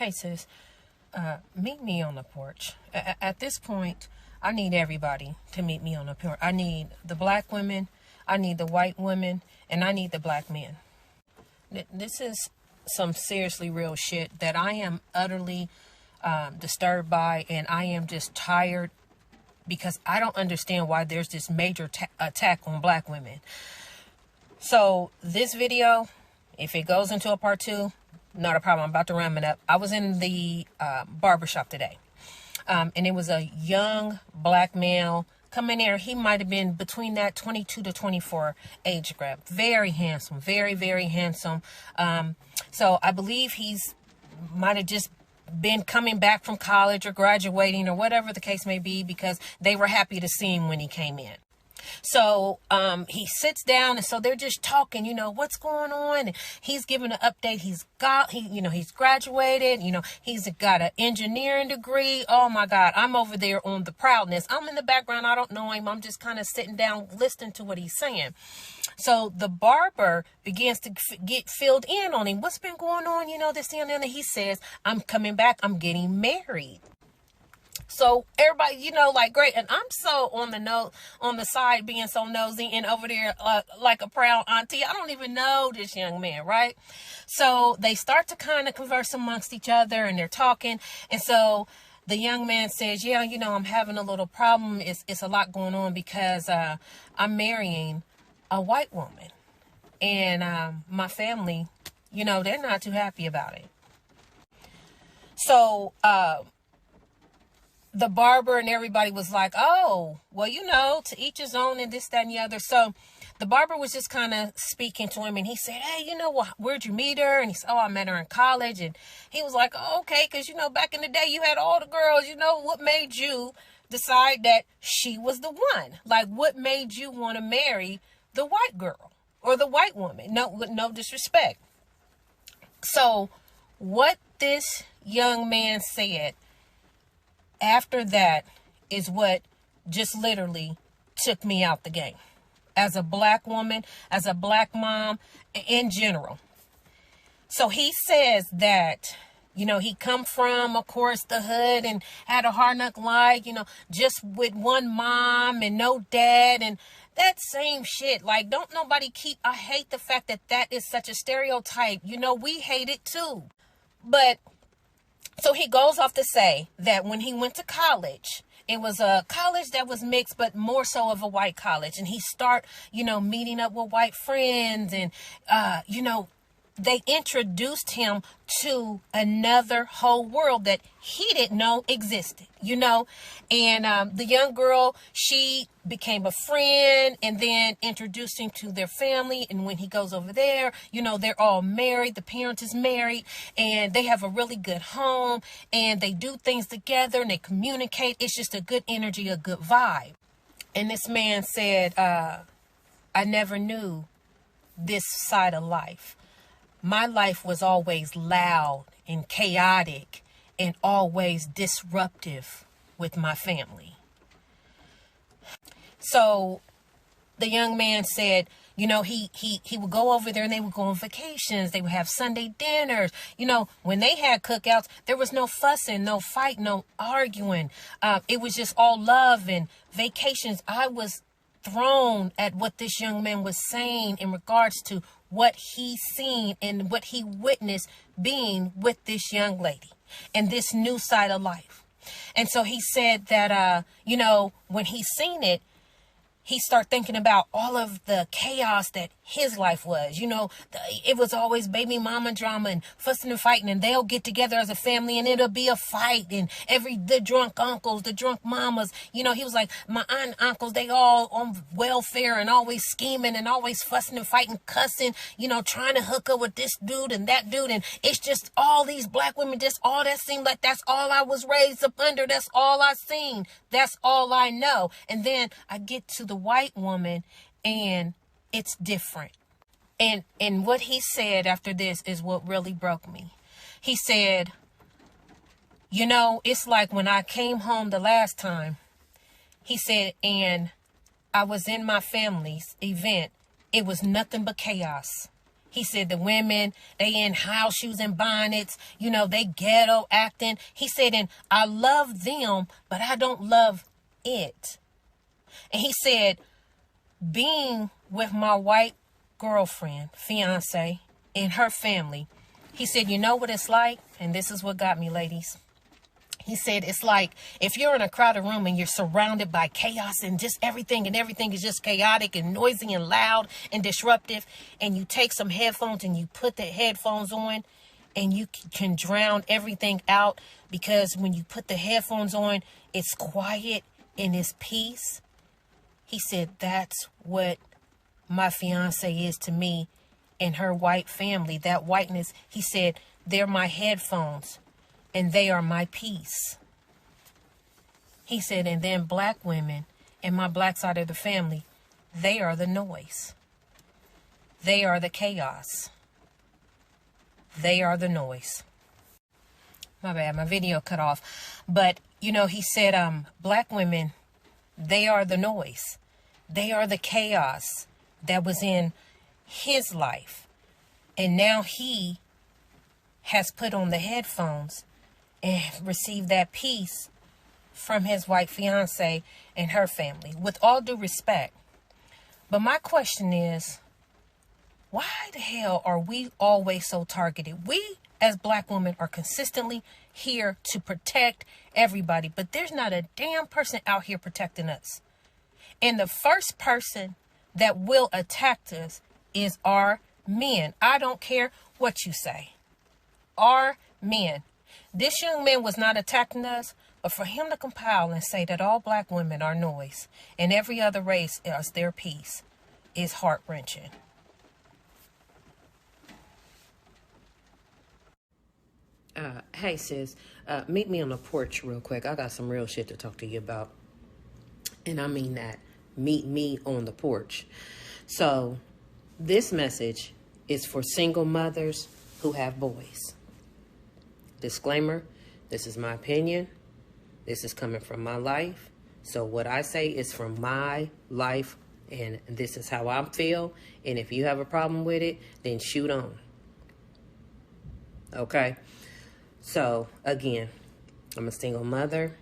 Hey sis, meet me on the porch. At this point, I need everybody to meet me on the porch. I need the black women, I need the white women, and I need the black men. This is some seriously real shit that I am utterly disturbed by, and I am just tired because I don't understand why there's this major attack on black women. So this video, if it goes into a part 2, not a problem. I'm about to ram it up. I was in the barbershop today, and it was a young black male come in there. He might have been between that 22 to 24 age group. Very handsome, very, very handsome. So I believe he's might have just been coming back from college or graduating or whatever the case may be, because they were happy to see him when he came in. So he sits down, and so they're just talking, what's going on? And he's giving an update. He's graduated, he's got an engineering degree. Oh my God, I'm over there on the proudness. I'm in the background. I don't know him. I'm just kind of sitting down, listening to what he's saying. So the barber begins to get filled in on him. What's been going on? This thing and that. He says, I'm coming back. I'm getting married. So everybody, great. And I'm so on the side being so nosy and over there like a proud auntie. I don't even know this young man, right? So they start to kind of converse amongst each other, and they're talking. And so the young man says, yeah, I'm having a little problem. It's a lot going on because I'm marrying a white woman. And my family, they're not too happy about it. So the barber and everybody was like, oh, well, to each his own and this, that, and the other. So the barber was just kind of speaking to him, and he said, hey, where'd you meet her? And he said, oh, I met her in college. And he was like, oh, okay, because, back in the day, you had all the girls. What made you decide that she was the one? Like, what made you want to marry the white girl or the white woman? No disrespect. So what this young man said after that is what just literally took me out the game as a black woman, as a black mom, in general. So he says that, he come from, of course, the hood and had a hard knock life, just with one mom and no dad, and that same shit. Like, don't nobody I hate the fact that is such a stereotype. We hate it too. But so he goes off to say that when he went to college, it was a college that was mixed, but more so of a white college. And he start, meeting up with white friends, and, they introduced him to another whole world that he didn't know existed, and the young girl, she became a friend and then introduced him to their family. And when he goes over there, they're all married. The parents is married, and they have a really good home, and they do things together, and they communicate. It's just a good energy, a good vibe. And this man said, I never knew this side of life. My life was always loud and chaotic and always disruptive with my family. So the young man said, he would go over there, and they would go on vacations. They would have Sunday dinners. When they had cookouts, there was no fussing, no fight, no arguing. It was just all love and vacations. I was thrown at what this young man was saying in regards to what he seen and what he witnessed being with this young lady and this new side of life. And so he said that, when he seen it, he started thinking about all of the chaos that his life was. It was always baby mama drama and fussing and fighting, and they'll get together as a family and it'll be a fight, and the drunk uncles, the drunk mamas, he was like, my aunt and uncles, they all on welfare and always scheming and always fussing and fighting, cussing, trying to hook up with this dude and that dude. And it's just all these black women, just all that seemed like that's all I was raised up under. That's all I seen. That's all I know. And then I get to the white woman, and it's different. And what he said after this is what really broke me. He said, it's like when I came home the last time, he said, and I was in my family's event, it was nothing but chaos. He said the women, they in house shoes and bonnets, you know, they ghetto acting. He said, and I love them, but I don't love it. And he said, being with my white girlfriend, fiance, and her family, he said, you know what it's like? And this is what got me, ladies. He said, it's like if you're in a crowded room and you're surrounded by chaos and just everything, and everything is just chaotic and noisy and loud and disruptive, and you take some headphones and you put the headphones on and you can drown everything out, because when you put the headphones on, it's quiet and it's peace. He said, that's what my fiance is to me and her white family. That whiteness, he said, they're my headphones and they are my peace. He said, and then black women and my black side of the family, they are the noise. They are the chaos. They are the noise. My bad, my video cut off. But, you know, he said, black women, they are the noise. They are the chaos that was in his life. And now he has put on the headphones and received that peace from his white fiance and her family, with all due respect. But my question is, why the hell are we always so targeted? We as black women are consistently here to protect everybody, but there's not a damn person out here protecting us. And the first person that will attack us is our men. I don't care what you say. Our men. This young man was not attacking us, but for him to compile and say that all black women are noise and every other race is their peace is heart-wrenching. Hey sis, meet me on the porch real quick. I got some real shit to talk to you about. And I mean that. Meet me on the porch. So this message is for single mothers who have boys. Disclaimer, this is my opinion. This is coming from my life. So what I say is from my life, and this is how I feel. And if you have a problem with it, then shoot on. Okay? So, again, I'm a single mother.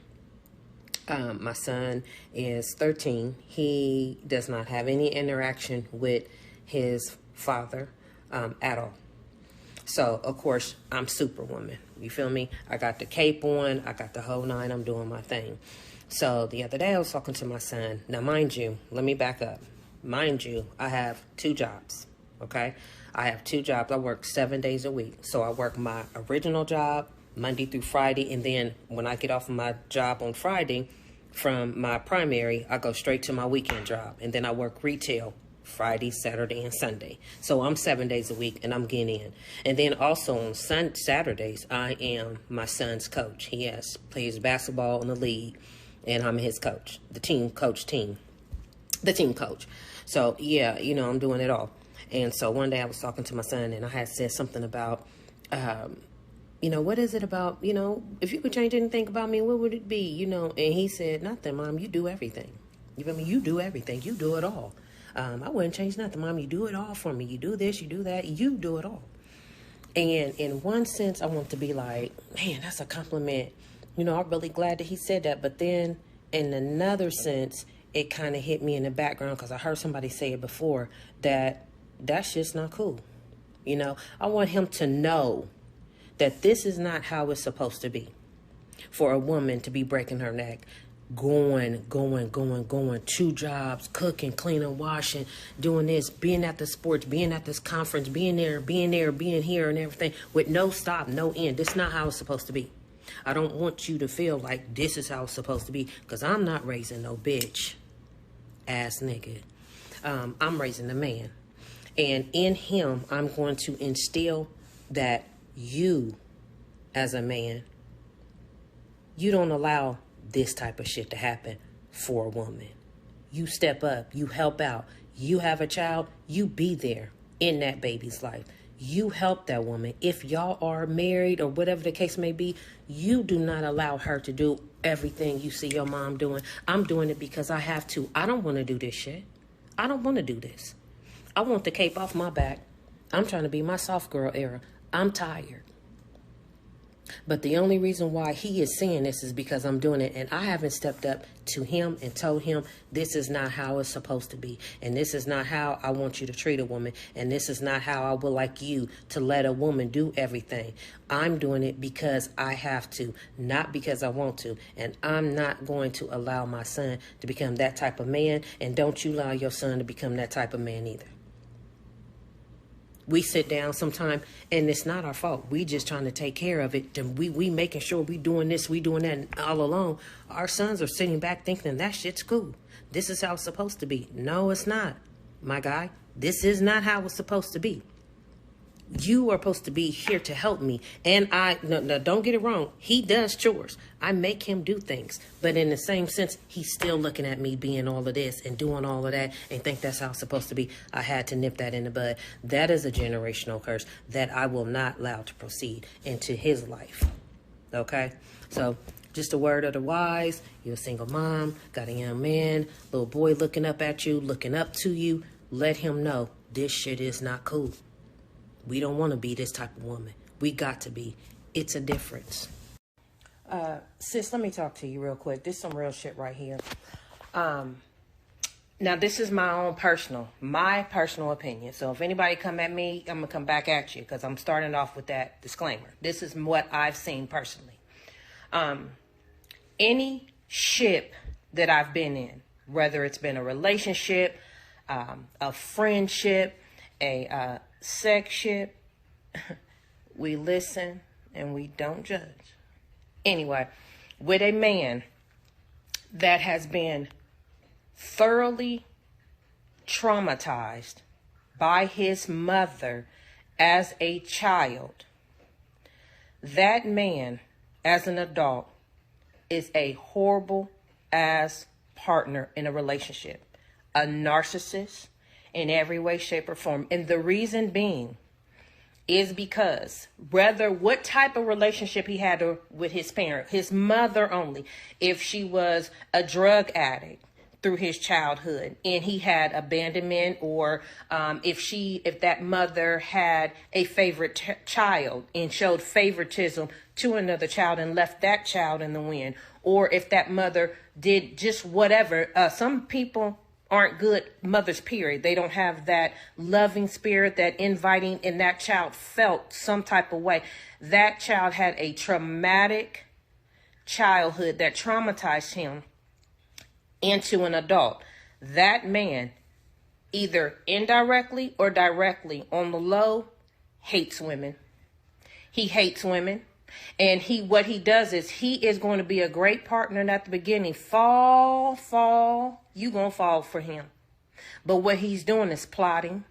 My son is 13. He does not have any interaction with his father at all. So, of course, I'm Superwoman. You feel me? I got the cape on. I got the whole nine. I'm doing my thing. So, the other day I was talking to my son. Now, mind you, let me back up. Mind you, I have 2 jobs, okay? I have 2 jobs. I work 7 days a week. So, I work my original job Monday through Friday. And then when I get off of my job on Friday from my primary, I go straight to my weekend job. And then I work retail Friday, Saturday, and Sunday. So I'm 7 days a week and I'm getting in. And then also on Saturdays, I am my son's coach. He plays basketball in the league and I'm his coach, the team coach. So yeah, you know, I'm doing it all. And so one day I was talking to my son and I had said something about, you know, what is it about, you know, if you could change anything about me, what would it be, you know? And he said, nothing, Mom, you do everything. You feel me? You do everything. You do it all. I wouldn't change nothing, Mom. You do it all for me. You do this, you do that. You do it all. And in one sense, I want to be like, man, that's a compliment. You know, I'm really glad that he said that. But then in another sense, it kind of hit me in the background because I heard somebody say it before that that's just not cool. You know, I want him to know that this is not how it's supposed to be for a woman to be breaking her neck. Going, 2 jobs, cooking, cleaning, washing, doing this, being at the sports, being at this conference, being there, being here and everything with no stop, no end. This is not how it's supposed to be. I don't want you to feel like this is how it's supposed to be because I'm not raising no bitch ass nigga. I'm raising a man. And in him, I'm going to instill that you, as a man, you don't allow this type of shit to happen for a woman. You step up, you help out. You have a child, you be there in that baby's life. You help that woman. If y'all are married or whatever the case may be, you do not allow her to do everything you see your mom doing. I'm doing it because I have to. I don't want to do this shit. I don't want to do this. I want the cape off my back. I'm trying to be my soft girl era. I'm tired. But the only reason why he is saying this is because I'm doing it. And I haven't stepped up to him and told him this is not how it's supposed to be. And this is not how I want you to treat a woman. And this is not how I would like you to let a woman do everything. I'm doing it because I have to, not because I want to. And I'm not going to allow my son to become that type of man. And don't you allow your son to become that type of man either. We sit down sometime and it's not our fault. We just trying to take care of it. And we making sure we doing this, we doing that, and all along. Our sons are sitting back thinking that shit's cool. This is how it's supposed to be. No, it's not, my guy. This is not how it's supposed to be. You are supposed to be here to help me. And no, don't get it wrong. He does chores. I make him do things. But in the same sense, he's still looking at me being all of this and doing all of that and think that's how it's supposed to be. I had to nip that in the bud. That is a generational curse that I will not allow to proceed into his life. Okay? So just a word of the wise. You're a single mom, got a young man, little boy looking up at you, looking up to you. Let him know this shit is not cool. We don't want to be this type of woman. We got to be. It's a difference. Sis, let me talk to you real quick. This is some real shit right here. Now, this is my personal opinion. So if anybody come at me, I'm going to come back at you because I'm starting off with that disclaimer. This is what I've seen personally. Any ship that I've been in, whether it's been a relationship, a friendship, a sex ship, we listen and we don't judge. Anyway, with a man that has been thoroughly traumatized by his mother as a child, that man as an adult is a horrible ass partner in a relationship, a narcissist in every way, shape, or form. And the reason being is because whether what type of relationship he had with his parent, his mother only, if she was a drug addict through his childhood and he had abandonment, or if that mother had a favorite child and showed favoritism to another child and left that child in the wind, or if that mother did just whatever. Some people aren't good mothers, period. They don't have that loving spirit, that inviting, and that child felt some type of way. That child had a traumatic childhood that traumatized him into an adult. That man, either indirectly or directly on the low, hates women. He hates women. And what he does is he is going to be a great partner at the beginning. Fall, you gonna fall for him. But what he's doing is plotting.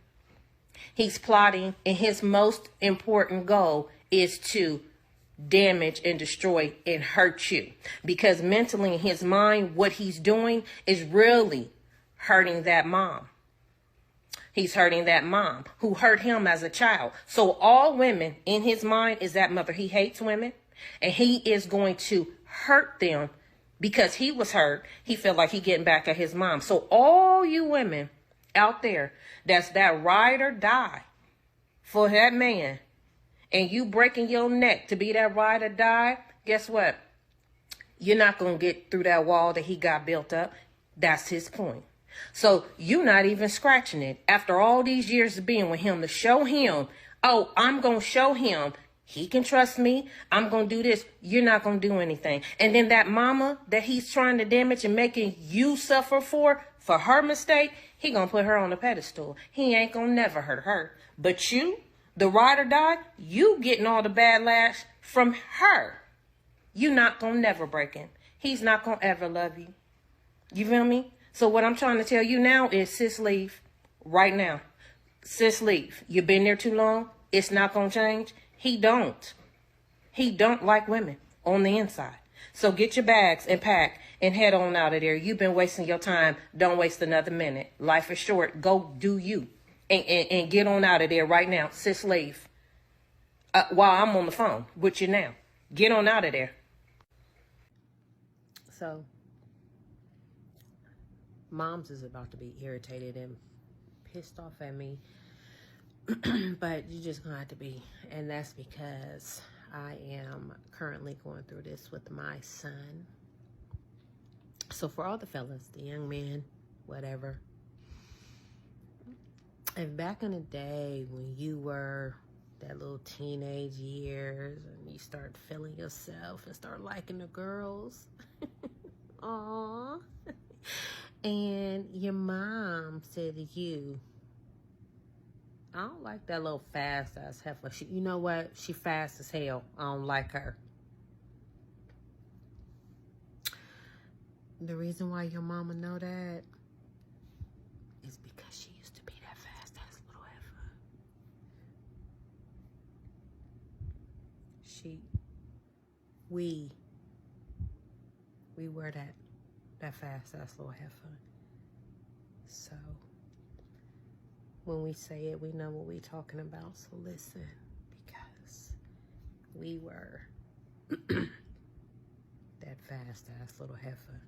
He's plotting, and his most important goal is to damage and destroy and hurt you. Because mentally in his mind, what he's doing is really hurting that mom. He's hurting that mom who hurt him as a child. So all women in his mind is that mother. He hates women, and he is going to hurt them because he was hurt. He felt like he getting back at his mom. So all you women out there that's that ride or die for that man, and you breaking your neck to be that ride or die, guess what? You're not going to get through that wall that he got built up. That's his point. So you're not even scratching it after all these years of being with him, to show him, oh, I'm going to show him he can trust me. I'm going to do this. You're not going to do anything. And then that mama that he's trying to damage and making you suffer for her mistake, he going to put her on a pedestal. He ain't going to never hurt her. But you, the ride or die, you getting all the bad lash from her. You not going to never break him. He's not going to ever love you. You feel me? So what I'm trying to tell you now is, sis, leave right now. Sis, leave. You've been there too long. It's not going to change. He don't like women on the inside. So get your bags and pack and head on out of there. You've been wasting your time. Don't waste another minute. Life is short. Go do you and get on out of there right now. Sis, leave. While I'm on the phone with you now. Get on out of there. So moms is about to be irritated and pissed off at me But you're just gonna have to be, and that's because I am currently going through this with my son. So for all the fellas, the young men, whatever, if back in the day when you were that little teenage years and you start feeling yourself and start liking the girls, aww, and your mom said to you, I don't like that little fast ass heifer. You know what? She fast as hell. I don't like her. The reason why your mama know that is because she used to be that fast ass little heifer. We were that fast ass little heifer. So when we say it, we know what we're talking about. So listen, because we were that fast ass little heifer.